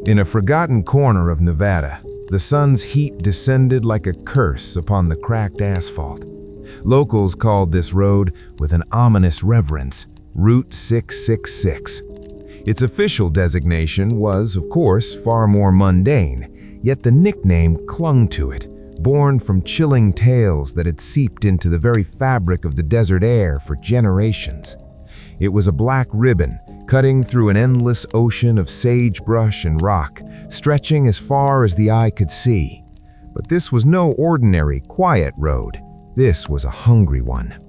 In a forgotten corner of Nevada, the sun's heat descended like a curse upon the cracked asphalt. Locals called this road, with an ominous reverence, Route 666. Its official designation was, of course, far more mundane, yet the nickname clung to it, born from chilling tales that had seeped into the very fabric of the desert air for generations. It was a black ribbon, cutting through an endless ocean of sagebrush and rock, stretching as far as the eye could see. But this was no ordinary, quiet road. This was a hungry one.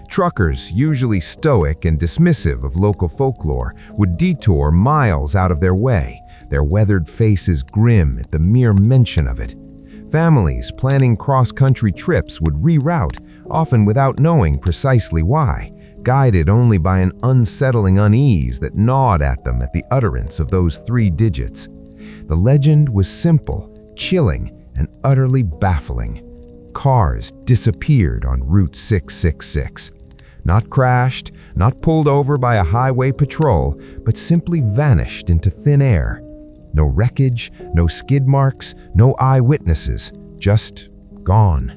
Truckers, usually stoic and dismissive of local folklore, would detour miles out of their way, their weathered faces grim at the mere mention of it. Families planning cross-country trips would reroute, often without knowing precisely why, guided only by an unsettling unease that gnawed at them at the utterance of those 3 digits. The legend was simple, chilling, and utterly baffling. Cars disappeared on Route 666. Not crashed, not pulled over by a highway patrol, but simply vanished into thin air. No wreckage, no skid marks, no eyewitnesses, just gone.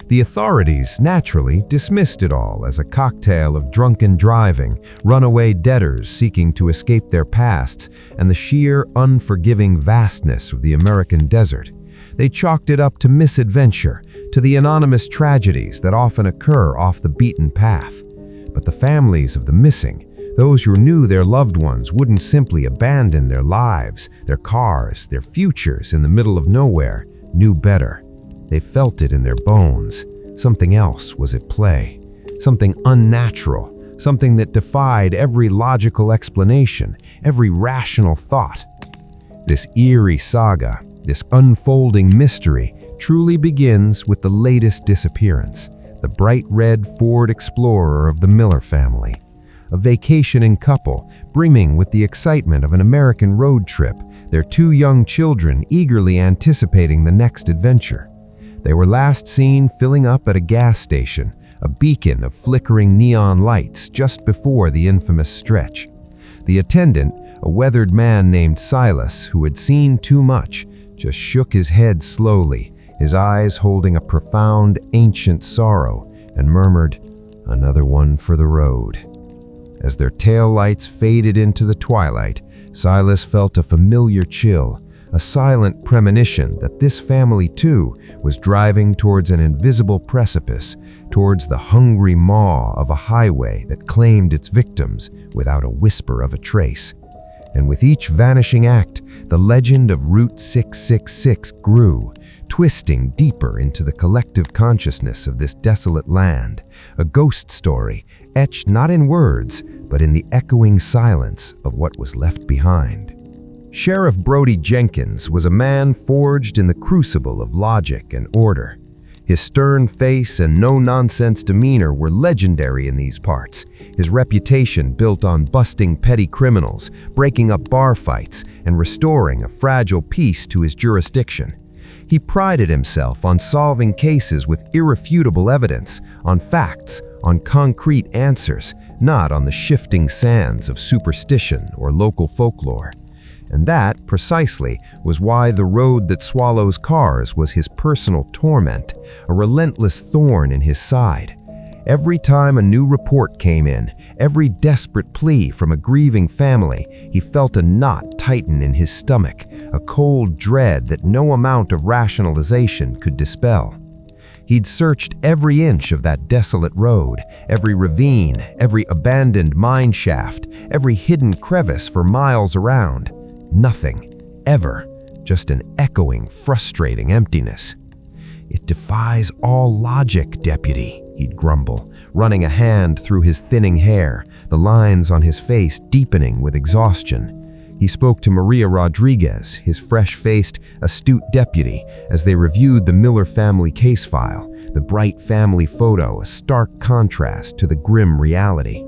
The authorities naturally dismissed it all as a cocktail of drunken driving, runaway debtors seeking to escape their pasts, and the sheer, unforgiving vastness of the American desert. They chalked it up to misadventure, to the anonymous tragedies that often occur off the beaten path. But the families of the missing, those who knew their loved ones wouldn't simply abandon their lives, their cars, their futures in the middle of nowhere, knew better. They felt it in their bones. Something else was at play. Something unnatural. Something that defied every logical explanation, every rational thought. This eerie saga, this unfolding mystery, truly begins with the latest disappearance, the bright red Ford Explorer of the Miller family. A vacationing couple, brimming with the excitement of an American road trip, their 2 young children eagerly anticipating the next adventure. They were last seen filling up at a gas station, a beacon of flickering neon lights just before the infamous stretch. The attendant, a weathered man named Silas, who had seen too much, just shook his head slowly, his eyes holding a profound, ancient sorrow, and murmured, "Another one for the road." As their taillights faded into the twilight, Silas felt a familiar chill, a silent premonition that this family too was driving towards an invisible precipice, towards the hungry maw of a highway that claimed its victims without a whisper of a trace. And with each vanishing act, the legend of Route 666 grew, twisting deeper into the collective consciousness of this desolate land, a ghost story etched not in words, but in the echoing silence of what was left behind. Sheriff Brody Jenkins was a man forged in the crucible of logic and order. His stern face and no-nonsense demeanor were legendary in these parts, his reputation built on busting petty criminals, breaking up bar fights, and restoring a fragile peace to his jurisdiction. He prided himself on solving cases with irrefutable evidence, on facts, on concrete answers, not on the shifting sands of superstition or local folklore. And that, precisely, was why the road that swallows cars was his personal torment, a relentless thorn in his side. Every time a new report came in, every desperate plea from a grieving family, he felt a knot tighten in his stomach, a cold dread that no amount of rationalization could dispel. He'd searched every inch of that desolate road, every ravine, every abandoned mine shaft, every hidden crevice for miles around. Nothing, ever, just an echoing, frustrating emptiness. "It defies all logic, Deputy," he'd grumble, running a hand through his thinning hair, the lines on his face deepening with exhaustion. He spoke to Maria Rodriguez, his fresh-faced, astute deputy, as they reviewed the Miller family case file, the bright family photo a stark contrast to the grim reality.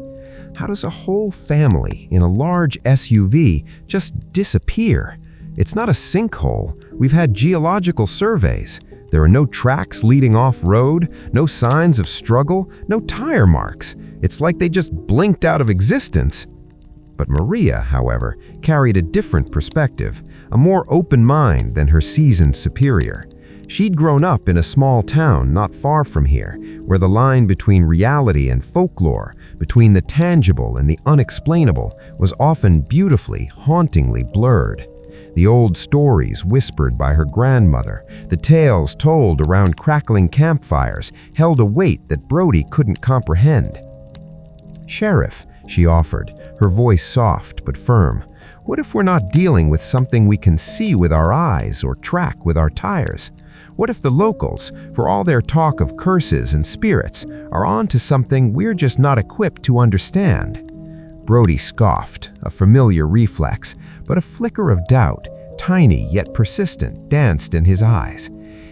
How does a whole family in a large SUV just disappear? It's not a sinkhole. We've had geological surveys. There are no tracks leading off-road, no signs of struggle, no tire marks. It's like they just blinked out of existence. But Maria, however, carried a different perspective, a more open mind than her seasoned superior. She'd grown up in a small town not far from here, where the line between reality and folklore, between the tangible and the unexplainable, was often beautifully, hauntingly blurred. The old stories whispered by her grandmother, the tales told around crackling campfires, held a weight that Brody couldn't comprehend. "Sheriff," she offered, her voice soft but firm, "what if we're not dealing with something we can see with our eyes or track with our tires? What if the locals, for all their talk of curses and spirits, are onto something we're just not equipped to understand?" Brody scoffed, a familiar reflex, but a flicker of doubt, tiny yet persistent, danced in his eyes.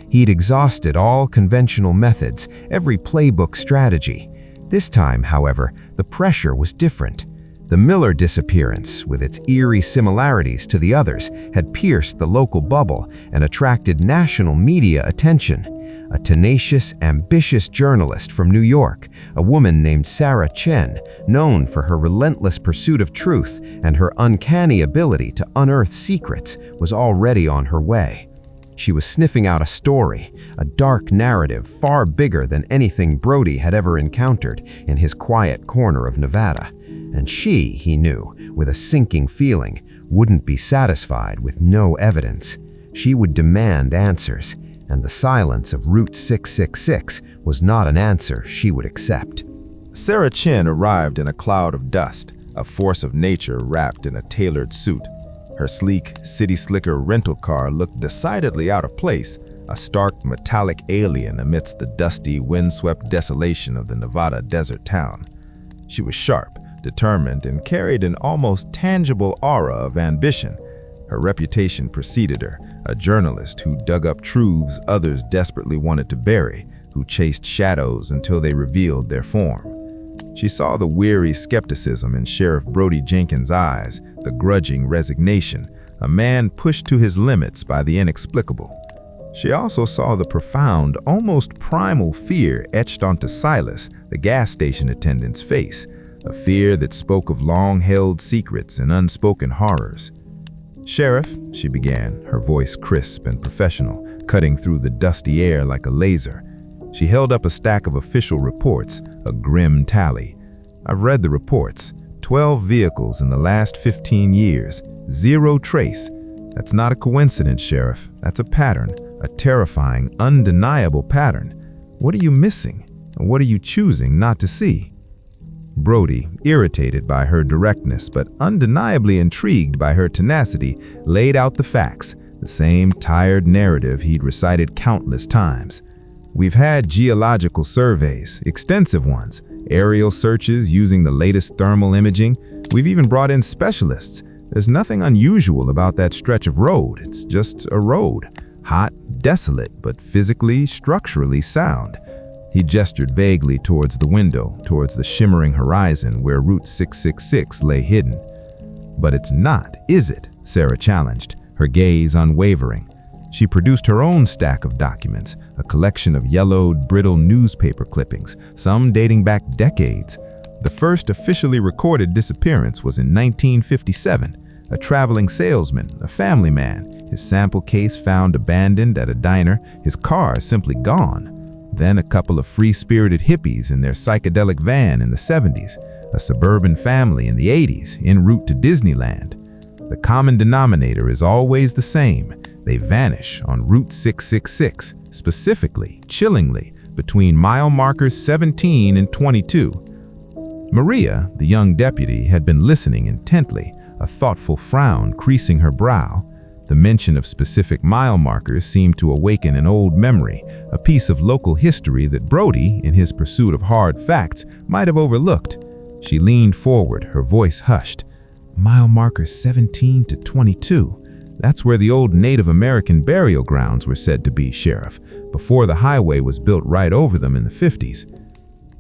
He'd exhausted all conventional methods, every playbook strategy. This time, however, the pressure was different. The Miller disappearance, with its eerie similarities to the others, had pierced the local bubble and attracted national media attention. A tenacious, ambitious journalist from New York, a woman named Sarah Chen, known for her relentless pursuit of truth and her uncanny ability to unearth secrets, was already on her way. She was sniffing out a story, a dark narrative far bigger than anything Brody had ever encountered in his quiet corner of Nevada. And she, he knew, with a sinking feeling, wouldn't be satisfied with no evidence. She would demand answers, and the silence of Route 666 was not an answer she would accept. Sarah Chen arrived in a cloud of dust, a force of nature wrapped in a tailored suit. Her sleek, city slicker rental car looked decidedly out of place, a stark metallic alien amidst the dusty, windswept desolation of the Nevada desert town. She was sharp, determined, and carried an almost tangible aura of ambition. Her reputation preceded her, a journalist who dug up truths others desperately wanted to bury, who chased shadows until they revealed their form. She saw the weary skepticism in Sheriff Brody Jenkins' eyes, the grudging resignation, a man pushed to his limits by the inexplicable. She also saw the profound, almost primal fear etched onto Silas, the gas station attendant's face, a fear that spoke of long-held secrets and unspoken horrors. "Sheriff," she began, her voice crisp and professional, cutting through the dusty air like a laser. She held up a stack of official reports, a grim tally. "I've read the reports. 12 vehicles in the last 15 years, zero trace. That's not a coincidence, Sheriff. That's a pattern, a terrifying, undeniable pattern. What are you missing? And what are you choosing not to see?" Brody, irritated by her directness but undeniably intrigued by her tenacity, laid out the facts, the same tired narrative he'd recited countless times. "We've had geological surveys, extensive ones, aerial searches using the latest thermal imaging. We've even brought in specialists. There's nothing unusual about that stretch of road. It's just a road. Hot, desolate, but physically, structurally sound." He gestured vaguely towards the window, towards the shimmering horizon where Route 666 lay hidden. "But it's not, is it?" Sarah challenged, her gaze unwavering. She produced her own stack of documents, a collection of yellowed, brittle newspaper clippings, some dating back decades. The first officially recorded disappearance was in 1957. A traveling salesman, a family man, his sample case found abandoned at a diner, his car simply gone. Then a couple of free-spirited hippies in their psychedelic van in the 70s, a suburban family in the 80s en route to Disneyland. The common denominator is always the same. They vanish on Route 666, specifically, chillingly, between mile markers 17 and 22. Maria, the young deputy, had been listening intently, a thoughtful frown creasing her brow. The mention of specific mile markers seemed to awaken an old memory, a piece of local history that Brody, in his pursuit of hard facts, might have overlooked. She leaned forward, her voice hushed. "Mile markers 17 to 22. That's where the old Native American burial grounds were said to be, Sheriff, before the highway was built right over them in the 50s.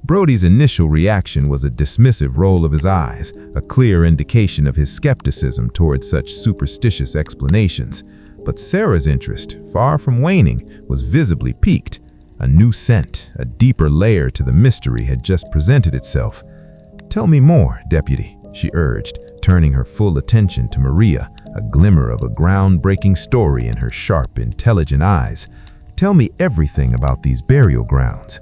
Brody's initial reaction was a dismissive roll of his eyes, a clear indication of his skepticism towards such superstitious explanations. But Sarah's interest, far from waning, was visibly piqued. A new scent, a deeper layer to the mystery had just presented itself. "Tell me more, Deputy," she urged, turning her full attention to Maria, a glimmer of a groundbreaking story in her sharp, intelligent eyes. "Tell me everything about these burial grounds."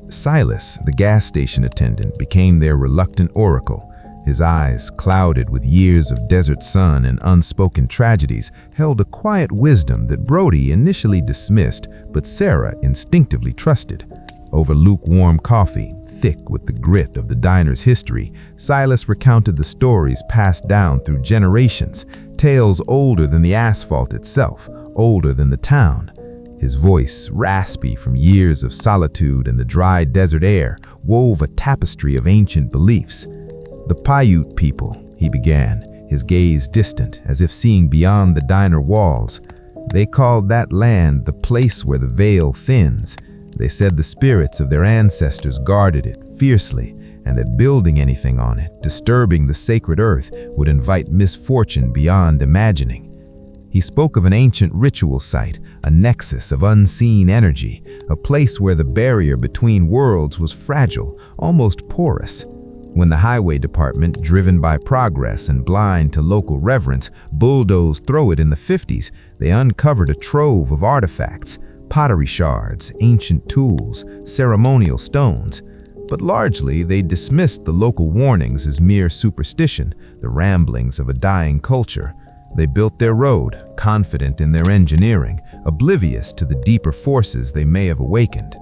Silas, the gas station attendant, became their reluctant oracle. His eyes, clouded with years of desert sun and unspoken tragedies, held a quiet wisdom that Brody initially dismissed, but Sarah instinctively trusted. Over lukewarm coffee, thick with the grit of the diner's history, Silas recounted the stories passed down through generations, tales older than the asphalt itself, older than the town. His voice, raspy from years of solitude and the dry desert air, wove a tapestry of ancient beliefs. "The Paiute people," he began, his gaze distant, as if seeing beyond the diner walls. "They called that land the place where the veil thins. They said the spirits of their ancestors guarded it fiercely, and that building anything on it, disturbing the sacred earth, would invite misfortune beyond imagining." He spoke of an ancient ritual site, a nexus of unseen energy, a place where the barrier between worlds was fragile, almost porous. When the highway department, driven by progress and blind to local reverence, bulldozed through it in the 50s, they uncovered a trove of artifacts, pottery shards, ancient tools, ceremonial stones. But largely, they dismissed the local warnings as mere superstition, the ramblings of a dying culture. They built their road, confident in their engineering, oblivious to the deeper forces they may have awakened.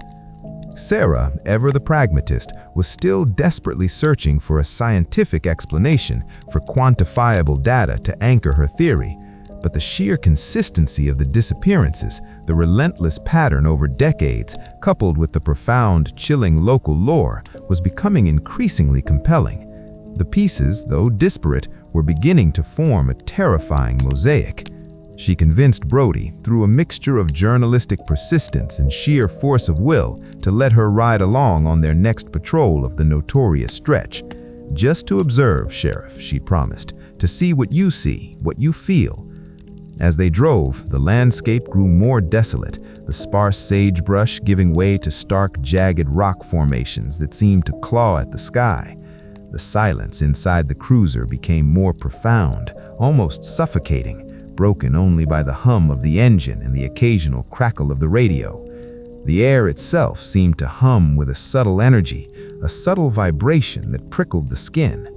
Sarah, ever the pragmatist, was still desperately searching for a scientific explanation, for quantifiable data to anchor her theory. But the sheer consistency of the disappearances, the relentless pattern over decades, coupled with the profound, chilling local lore, was becoming increasingly compelling. The pieces, though disparate, were beginning to form a terrifying mosaic. She convinced Brody, through a mixture of journalistic persistence and sheer force of will, to let her ride along on their next patrol of the notorious stretch. "Just to observe, Sheriff," she promised, "to see what you see, what you feel." As they drove, the landscape grew more desolate, the sparse sagebrush giving way to stark, jagged rock formations that seemed to claw at the sky. The silence inside the cruiser became more profound, almost suffocating, broken only by the hum of the engine and the occasional crackle of the radio. The air itself seemed to hum with a subtle energy, a subtle vibration that prickled the skin.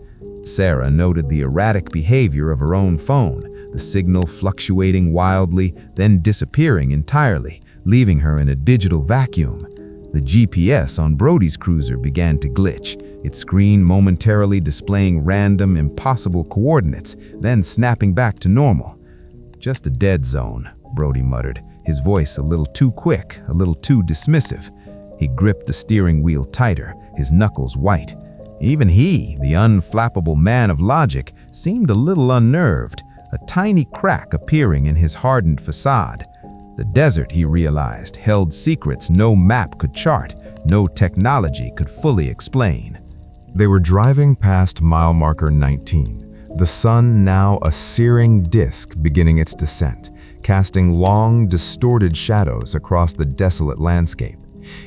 Sarah noted the erratic behavior of her own phone, the signal fluctuating wildly, then disappearing entirely, leaving her in a digital vacuum. The GPS on Brody's cruiser began to glitch, its screen momentarily displaying random, impossible coordinates, then snapping back to normal. "Just a dead zone," Brody muttered, his voice a little too quick, a little too dismissive. He gripped the steering wheel tighter, his knuckles white. Even he, the unflappable man of logic, seemed a little unnerved, a tiny crack appearing in his hardened facade. The desert, he realized, held secrets no map could chart, no technology could fully explain. They were driving past mile marker 19, the sun now a searing disk beginning its descent, casting long, distorted shadows across the desolate landscape.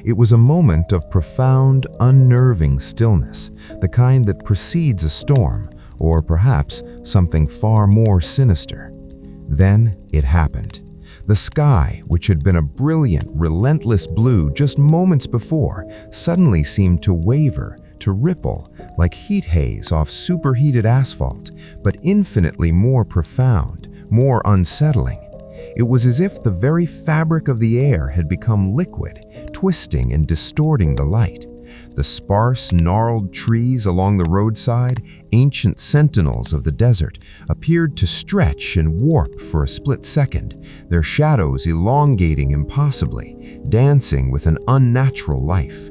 It was a moment of profound, unnerving stillness, the kind that precedes a storm, or perhaps something far more sinister. Then it happened. The sky, which had been a brilliant, relentless blue just moments before, suddenly seemed to waver, to ripple, like heat haze off superheated asphalt, but infinitely more profound, more unsettling. It was as if the very fabric of the air had become liquid, twisting and distorting the light. The sparse, gnarled trees along the roadside, ancient sentinels of the desert, appeared to stretch and warp for a split second, their shadows elongating impossibly, dancing with an unnatural life.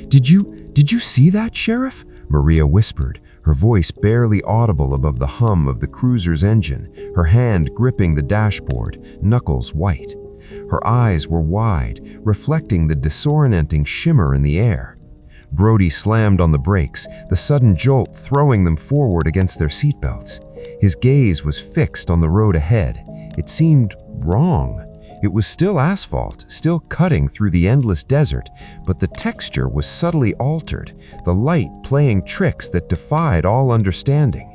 Did you see that, Sheriff?" Maria whispered, her voice barely audible above the hum of the cruiser's engine, her hand gripping the dashboard, knuckles white. Her eyes were wide, reflecting the disorienting shimmer in the air. Brody slammed on the brakes, the sudden jolt throwing them forward against their seatbelts. His gaze was fixed on the road ahead. It seemed wrong. It was still asphalt, still cutting through the endless desert, but the texture was subtly altered, the light playing tricks that defied all understanding.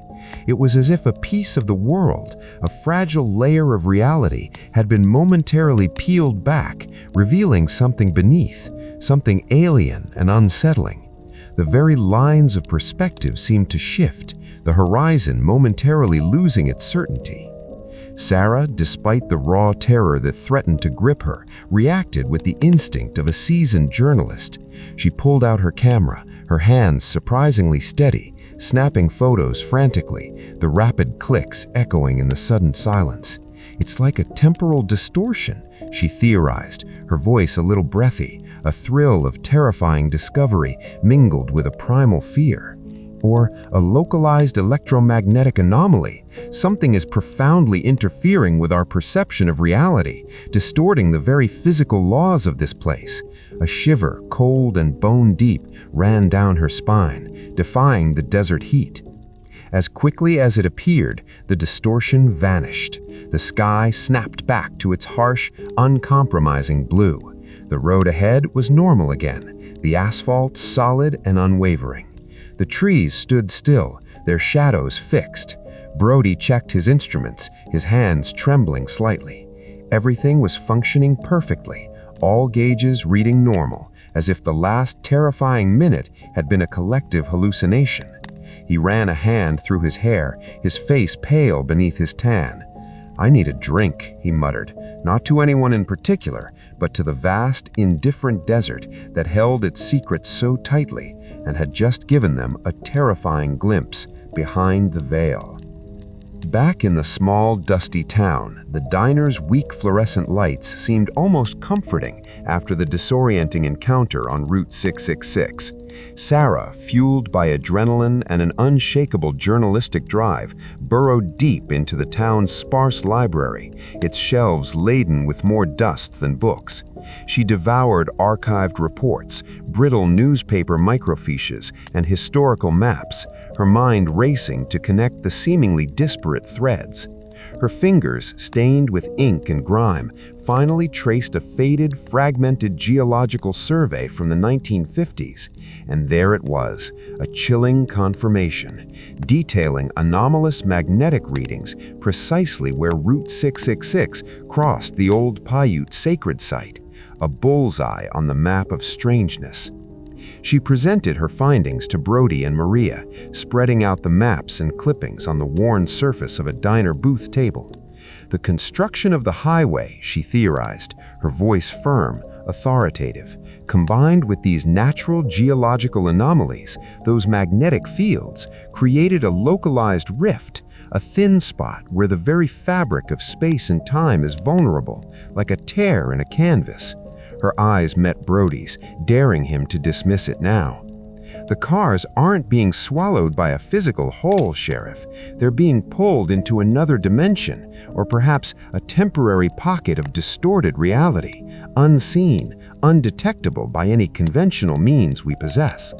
It was as if a piece of the world, a fragile layer of reality, had been momentarily peeled back, revealing something beneath, something alien and unsettling. The very lines of perspective seemed to shift, the horizon momentarily losing its certainty. Sarah, despite the raw terror that threatened to grip her, reacted with the instinct of a seasoned journalist. She pulled out her camera, her hands surprisingly steady, snapping photos frantically, the rapid clicks echoing in the sudden silence. "It's like a temporal distortion," she theorized, her voice a little breathy, a thrill of terrifying discovery mingled with a primal fear. Or a localized electromagnetic anomaly. Something is profoundly interfering with our perception of reality, distorting the very physical laws of this place. A shiver, cold and bone-deep, ran down her spine, defying the desert heat. As quickly as it appeared, the distortion vanished. The sky snapped back to its harsh, uncompromising blue. The road ahead was normal again, the asphalt solid and unwavering. The trees stood still, their shadows fixed. Brody checked his instruments, his hands trembling slightly. Everything was functioning perfectly, all gauges reading normal, as if the last terrifying minute had been a collective hallucination. He ran a hand through his hair, his face pale beneath his tan. "I need a drink," he muttered, not to anyone in particular, but to the vast, indifferent desert that held its secrets so tightly and had just given them a terrifying glimpse behind the veil. Back in the small, dusty town, the diner's weak fluorescent lights seemed almost comforting after the disorienting encounter on Route 666. Sarah, fueled by adrenaline and an unshakable journalistic drive, burrowed deep into the town's sparse library, its shelves laden with more dust than books. She devoured archived reports, brittle newspaper microfiches, and historical maps, her mind racing to connect the seemingly disparate threads. Her fingers, stained with ink and grime, finally traced a faded, fragmented geological survey from the 1950s, and there it was, a chilling confirmation, detailing anomalous magnetic readings precisely where Route 666 crossed the old Paiute sacred site, a bullseye on the map of strangeness. She presented her findings to Brody and Maria, spreading out the maps and clippings on the worn surface of a diner booth table. The construction of the highway, she theorized, her voice firm, authoritative, combined with these natural geological anomalies, those magnetic fields, created a localized rift, a thin spot where the very fabric of space and time is vulnerable, like a tear in a canvas. Her eyes met Brody's, daring him to dismiss it now. "The cars aren't being swallowed by a physical hole, Sheriff. They're being pulled into another dimension, or perhaps a temporary pocket of distorted reality, unseen, undetectable by any conventional means we possess."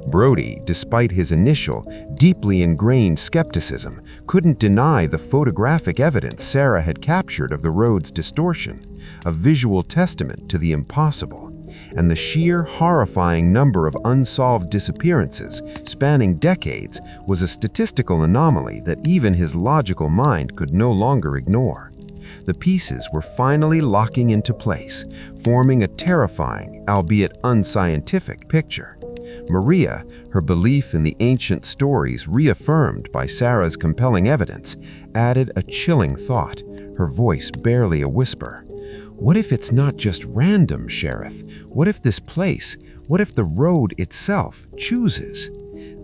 Brody, despite his initial, deeply ingrained skepticism, couldn't deny the photographic evidence Sarah had captured of the road's distortion, a visual testament to the impossible, and the sheer horrifying number of unsolved disappearances spanning decades was a statistical anomaly that even his logical mind could no longer ignore. The pieces were finally locking into place, forming a terrifying, albeit unscientific, picture. Maria, her belief in the ancient stories reaffirmed by Sarah's compelling evidence, added a chilling thought, her voice barely a whisper. "What if it's not just random, Sheriff? What if this place, what if the road itself chooses?"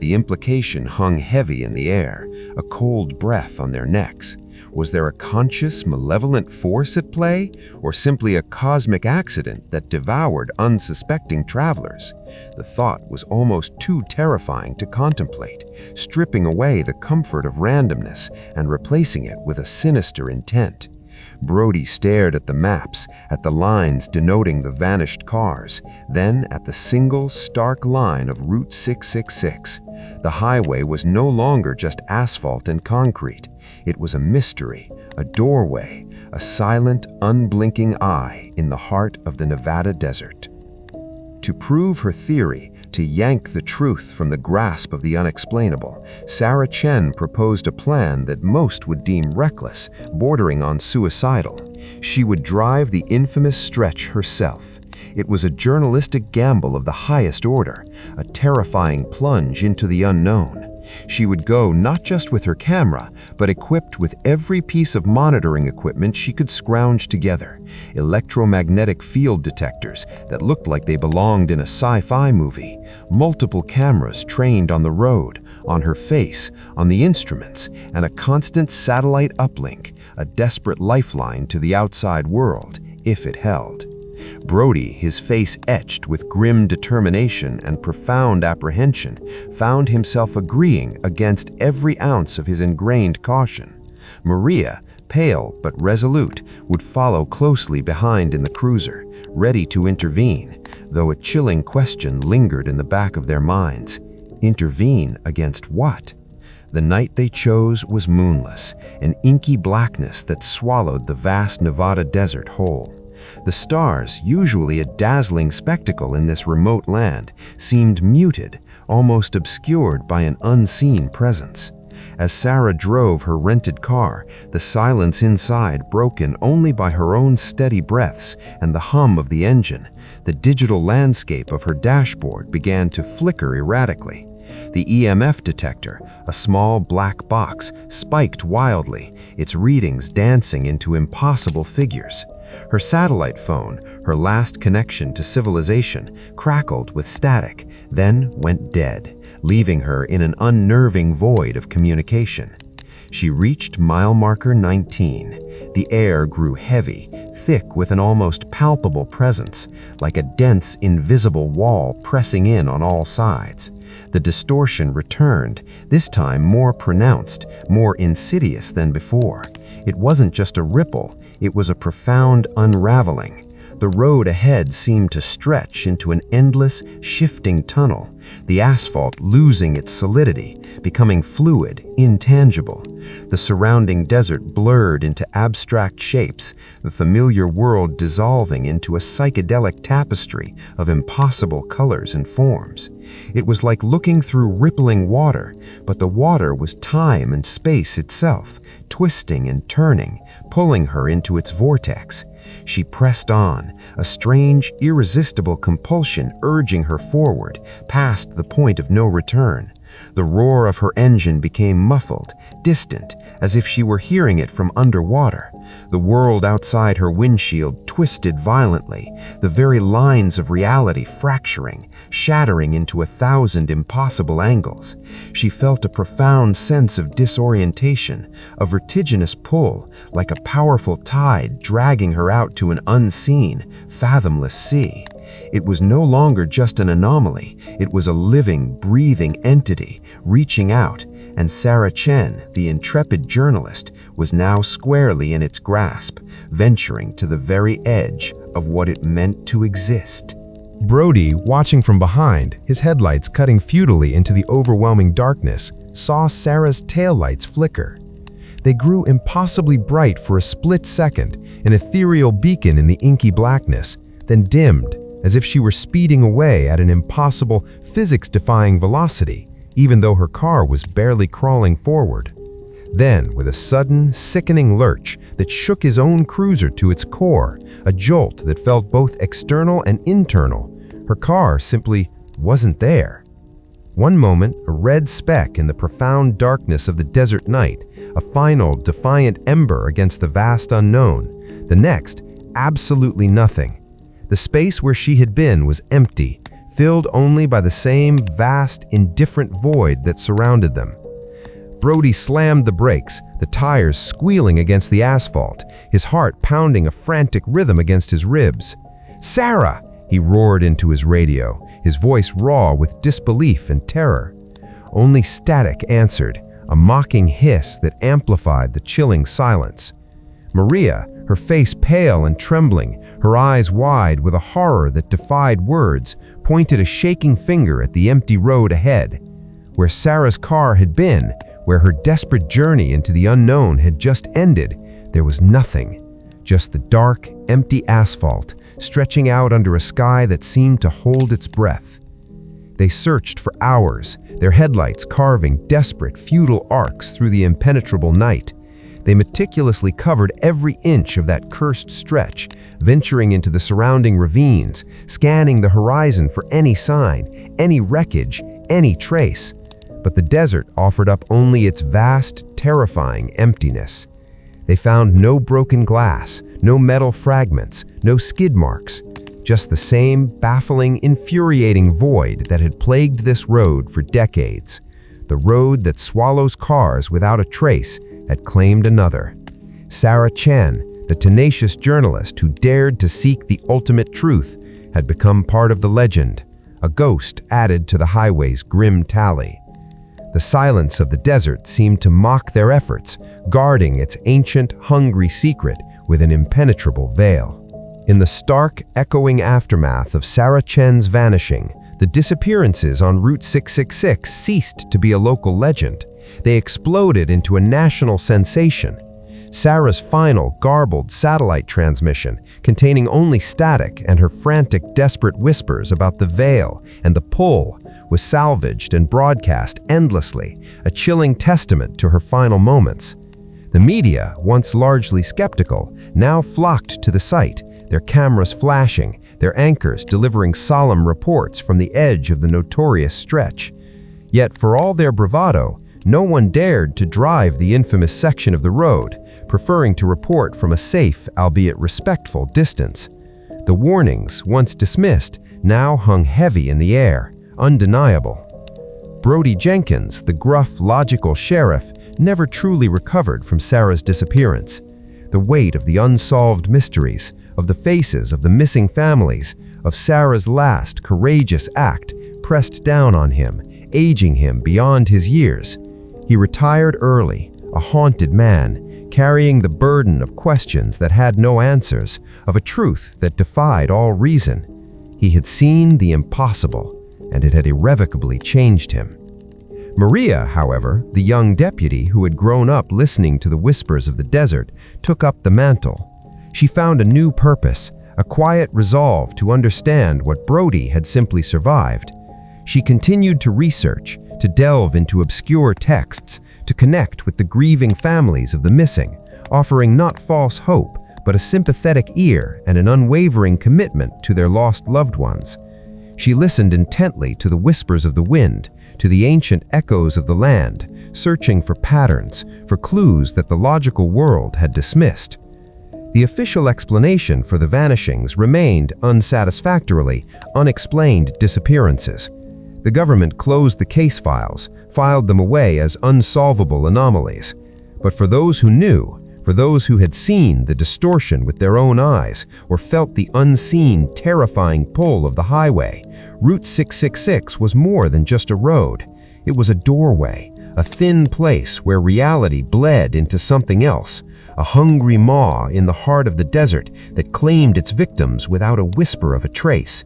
The implication hung heavy in the air, a cold breath on their necks. Was there a conscious, malevolent force at play, or simply a cosmic accident that devoured unsuspecting travelers? The thought was almost too terrifying to contemplate, stripping away the comfort of randomness and replacing it with a sinister intent. Brody stared at the maps, at the lines denoting the vanished cars, then at the single, stark line of Route 666. The highway was no longer just asphalt and concrete. It was a mystery, a doorway, a silent, unblinking eye in the heart of the Nevada desert. To prove her theory, to yank the truth from the grasp of the unexplainable, Sarah Chen proposed a plan that most would deem reckless, bordering on suicidal. She would drive the infamous stretch herself. It was a journalistic gamble of the highest order, a terrifying plunge into the unknown. She would go not just with her camera, but equipped with every piece of monitoring equipment she could scrounge together. Electromagnetic field detectors that looked like they belonged in a sci-fi movie. Multiple cameras trained on the road, on her face, on the instruments, and a constant satellite uplink, a desperate lifeline to the outside world, if it held. Brody, his face etched with grim determination and profound apprehension, found himself agreeing against every ounce of his ingrained caution. Maria, pale but resolute, would follow closely behind in the cruiser, ready to intervene, though a chilling question lingered in the back of their minds. Intervene against what? The night they chose was moonless, an inky blackness that swallowed the vast Nevada desert whole. The stars, usually a dazzling spectacle in this remote land, seemed muted, almost obscured by an unseen presence. As Sarah drove her rented car, the silence inside broken only by her own steady breaths and the hum of the engine, the digital landscape of her dashboard began to flicker erratically. The EMF detector, a small black box, spiked wildly, its readings dancing into impossible figures. Her satellite phone, her last connection to civilization, crackled with static, then went dead, leaving her in an unnerving void of communication. She reached mile marker 19. The air grew heavy, thick with an almost palpable presence, like a dense, invisible wall pressing in on all sides. The distortion returned, this time more pronounced, more insidious than before. It wasn't just a ripple, it was a profound unraveling. The road ahead seemed to stretch into an endless, shifting tunnel, the asphalt losing its solidity, becoming fluid, intangible. The surrounding desert blurred into abstract shapes, the familiar world dissolving into a psychedelic tapestry of impossible colors and forms. It was like looking through rippling water, but the water was time and space itself, twisting and turning, pulling her into its vortex. She pressed on, a strange, irresistible compulsion urging her forward, past the point of no return. The roar of her engine became muffled, distant, as if she were hearing it from underwater. The world outside her windshield twisted violently, the very lines of reality fracturing, shattering into 1,000 impossible angles. She felt a profound sense of disorientation, a vertiginous pull, like a powerful tide dragging her out to an unseen, fathomless sea. It was no longer just an anomaly, it was a living, breathing entity reaching out, and Sarah Chen, the intrepid journalist, was now squarely in its grasp, venturing to the very edge of what it meant to exist. Brody, watching from behind, his headlights cutting futilely into the overwhelming darkness, saw Sarah's taillights flicker. They grew impossibly bright for a split second, an ethereal beacon in the inky blackness, then dimmed, as if she were speeding away at an impossible, physics-defying velocity, even though her car was barely crawling forward. Then, with a sudden, sickening lurch that shook his own cruiser to its core, a jolt that felt both external and internal, her car simply wasn't there. One moment, a red speck in the profound darkness of the desert night, a final, defiant ember against the vast unknown. The next, absolutely nothing. The space where she had been was empty, filled only by the same vast, indifferent void that surrounded them. Brody slammed the brakes, the tires squealing against the asphalt, his heart pounding a frantic rhythm against his ribs. "Sarah!" he roared into his radio, his voice raw with disbelief and terror. Only static answered, a mocking hiss that amplified the chilling silence. Maria, her face pale and trembling, her eyes wide with a horror that defied words, pointed a shaking finger at the empty road ahead. Where Sarah's car had been, where her desperate journey into the unknown had just ended, there was nothing. Just the dark, empty asphalt, stretching out under a sky that seemed to hold its breath. They searched for hours, their headlights carving desperate, futile arcs through the impenetrable night. They meticulously covered every inch of that cursed stretch, venturing into the surrounding ravines, scanning the horizon for any sign, any wreckage, any trace. But the desert offered up only its vast, terrifying emptiness. They found no broken glass, no metal fragments, no skid marks, just the same baffling, infuriating void that had plagued this road for decades. The road that swallows cars without a trace had claimed another. Sarah Chen, the tenacious journalist who dared to seek the ultimate truth, had become part of the legend, a ghost added to the highway's grim tally. The silence of the desert seemed to mock their efforts, guarding its ancient, hungry secret with an impenetrable veil. In the stark, echoing aftermath of Sarah Chen's vanishing, the disappearances on Route 666 ceased to be a local legend. They exploded into a national sensation. Sarah's final, garbled satellite transmission, containing only static and her frantic, desperate whispers about the veil and the pull, was salvaged and broadcast endlessly, a chilling testament to her final moments. The media, once largely skeptical, now flocked to the site, their cameras flashing, their anchors delivering solemn reports from the edge of the notorious stretch. Yet for all their bravado, no one dared to drive the infamous section of the road, preferring to report from a safe, albeit respectful, distance. The warnings, once dismissed, now hung heavy in the air, undeniable. Brody Jenkins, the gruff, logical sheriff, never truly recovered from Sarah's disappearance. The weight of the unsolved mysteries, of the faces of the missing families, of Sarah's last, courageous act pressed down on him, aging him beyond his years. He retired early, a haunted man, carrying the burden of questions that had no answers, of a truth that defied all reason. He had seen the impossible, and it had irrevocably changed him. Maria, however, the young deputy who had grown up listening to the whispers of the desert, took up the mantle. She found a new purpose, a quiet resolve to understand what Brody had simply survived. She continued to research, to delve into obscure texts, to connect with the grieving families of the missing, offering not false hope, but a sympathetic ear and an unwavering commitment to their lost loved ones. She listened intently to the whispers of the wind, to the ancient echoes of the land, searching for patterns, for clues that the logical world had dismissed. The official explanation for the vanishings remained, unsatisfactorily, unexplained disappearances. The government closed the case files, filed them away as unsolvable anomalies. But for those who knew, for those who had seen the distortion with their own eyes or felt the unseen, terrifying pull of the highway, Route 666 was more than just a road. It was a doorway, a thin place where reality bled into something else, a hungry maw in the heart of the desert that claimed its victims without a whisper of a trace.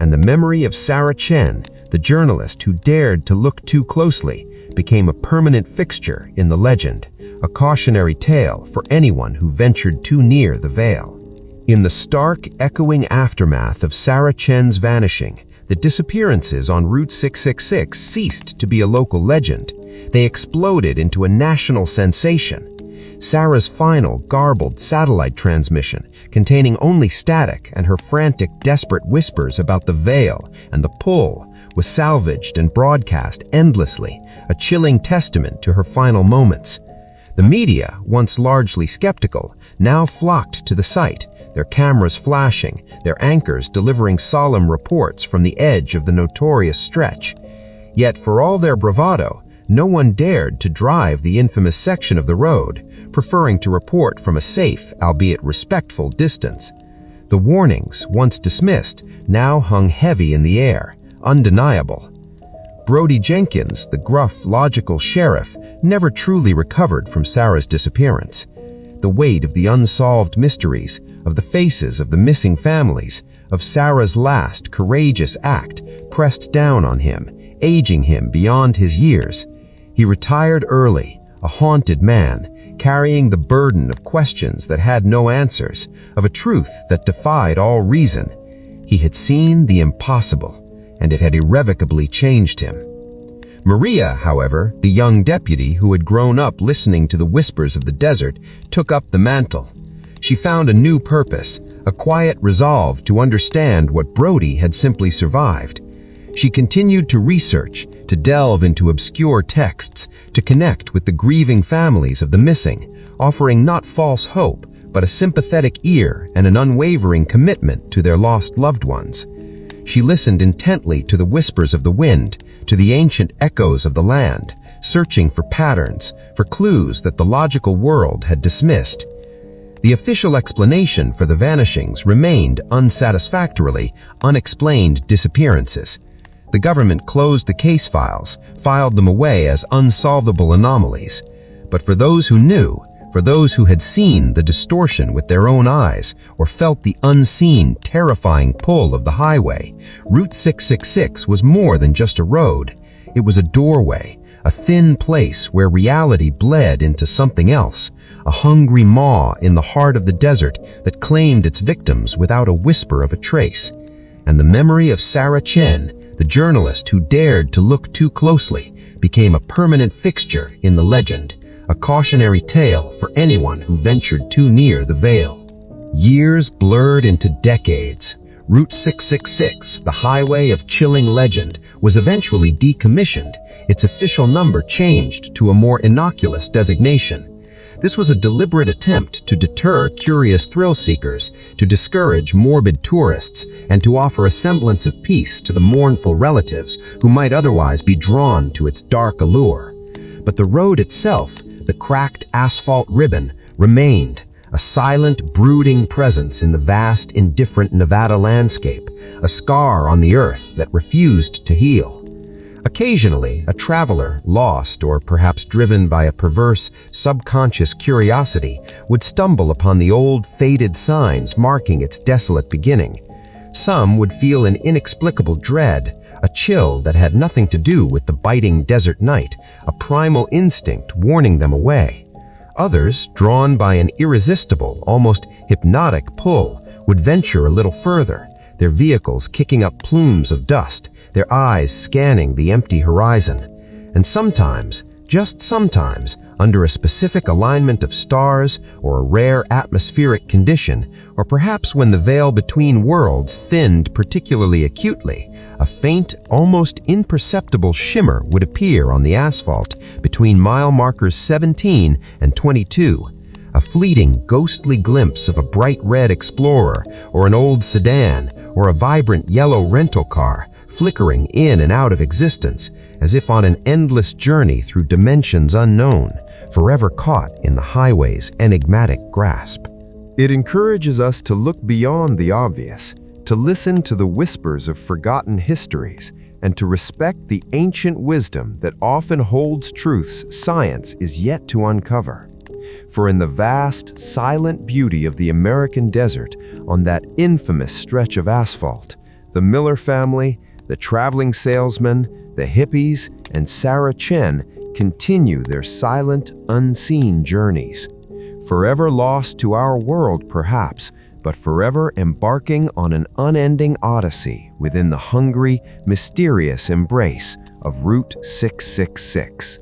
And the memory of Sarah Chen, the journalist who dared to look too closely, became a permanent fixture in the legend, a cautionary tale for anyone who ventured too near the veil. In the stark, echoing aftermath of Sarah Chen's vanishing, the disappearances on Route 666 ceased to be a local legend. They exploded into a national sensation. Sarah's final, garbled satellite transmission, containing only static and her frantic, desperate whispers about the veil and the pull, was salvaged and broadcast endlessly, a chilling testament to her final moments. The media, once largely skeptical, now flocked to the site, their cameras flashing, their anchors delivering solemn reports from the edge of the notorious stretch. Yet for all their bravado, no one dared to drive the infamous section of the road, preferring to report from a safe, albeit respectful, distance. The warnings, once dismissed, now hung heavy in the air, undeniable. Brody Jenkins, the gruff, logical sheriff, never truly recovered from Sarah's disappearance. The weight of the unsolved mysteries, of the faces of the missing families, of Sarah's last, courageous act pressed down on him, aging him beyond his years. He retired early, a haunted man, carrying the burden of questions that had no answers, of a truth that defied all reason. He had seen the impossible, and it had irrevocably changed him. Maria, however, the young deputy who had grown up listening to the whispers of the desert, took up the mantle. She found a new purpose, a quiet resolve to understand what Brody had simply survived. She continued to research, to delve into obscure texts, to connect with the grieving families of the missing, offering not false hope, but a sympathetic ear and an unwavering commitment to their lost loved ones. She listened intently to the whispers of the wind, to the ancient echoes of the land, searching for patterns, for clues that the logical world had dismissed. The official explanation for the vanishings remained unsatisfactorily unexplained disappearances. The government closed the case files, filed them away as unsolvable anomalies. But for those who knew, for those who had seen the distortion with their own eyes or felt the unseen, terrifying pull of the highway, Route 666 was more than just a road. It was a doorway, a thin place where reality bled into something else, a hungry maw in the heart of the desert that claimed its victims without a whisper of a trace. And the memory of Sarah Chen, the journalist who dared to look too closely, became a permanent fixture in the legend, a cautionary tale for anyone who ventured too near the veil. Years blurred into decades. Route 666, the highway of chilling legend, was eventually decommissioned, its official number changed to a more innocuous designation. This was a deliberate attempt to deter curious thrill seekers, to discourage morbid tourists, and to offer a semblance of peace to the mournful relatives who might otherwise be drawn to its dark allure. But the road itself, the cracked asphalt ribbon, remained, a silent, brooding presence in the vast, indifferent Nevada landscape, a scar on the earth that refused to heal. Occasionally, a traveler, lost or perhaps driven by a perverse, subconscious curiosity, would stumble upon the old, faded signs marking its desolate beginning. Some would feel an inexplicable dread, a chill that had nothing to do with the biting desert night, a primal instinct warning them away. Others, drawn by an irresistible, almost hypnotic pull, would venture a little further, their vehicles kicking up plumes of dust, their eyes scanning the empty horizon. And sometimes, just sometimes, under a specific alignment of stars or a rare atmospheric condition, or perhaps when the veil between worlds thinned particularly acutely, a faint, almost imperceptible shimmer would appear on the asphalt between mile markers 17 and 22, a fleeting, ghostly glimpse of a bright red Explorer or an old sedan or a vibrant yellow rental car flickering in and out of existence, as if on an endless journey through dimensions unknown, forever caught in the highway's enigmatic grasp. It encourages us to look beyond the obvious, to listen to the whispers of forgotten histories, and to respect the ancient wisdom that often holds truths science is yet to uncover. For in the vast, silent beauty of the American desert, on that infamous stretch of asphalt, the Miller family, the traveling salesman, the hippies, and Sarah Chen continue their silent, unseen journeys. Forever lost to our world, perhaps, but forever embarking on an unending odyssey within the hungry, mysterious embrace of Route 666.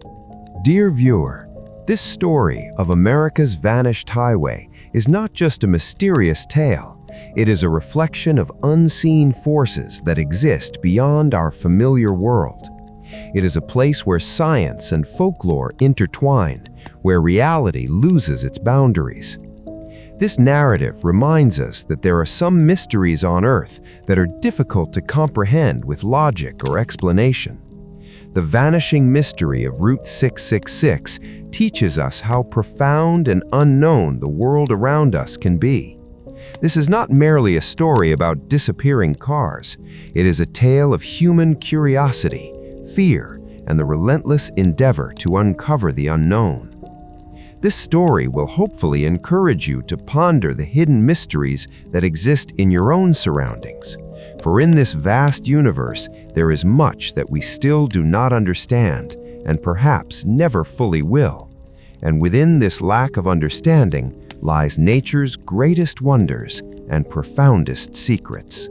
Dear viewer, this story of America's vanished highway is not just a mysterious tale. It is a reflection of unseen forces that exist beyond our familiar world. It is a place where science and folklore intertwine, where reality loses its boundaries. This narrative reminds us that there are some mysteries on Earth that are difficult to comprehend with logic or explanation. The vanishing mystery of Route 666 teaches us how profound and unknown the world around us can be. This is not merely a story about disappearing cars. It is a tale of human curiosity, fear, and the relentless endeavor to uncover the unknown. This story will hopefully encourage you to ponder the hidden mysteries that exist in your own surroundings. For in this vast universe, there is much that we still do not understand and perhaps never fully will. And within this lack of understanding lies nature's greatest wonders and profoundest secrets.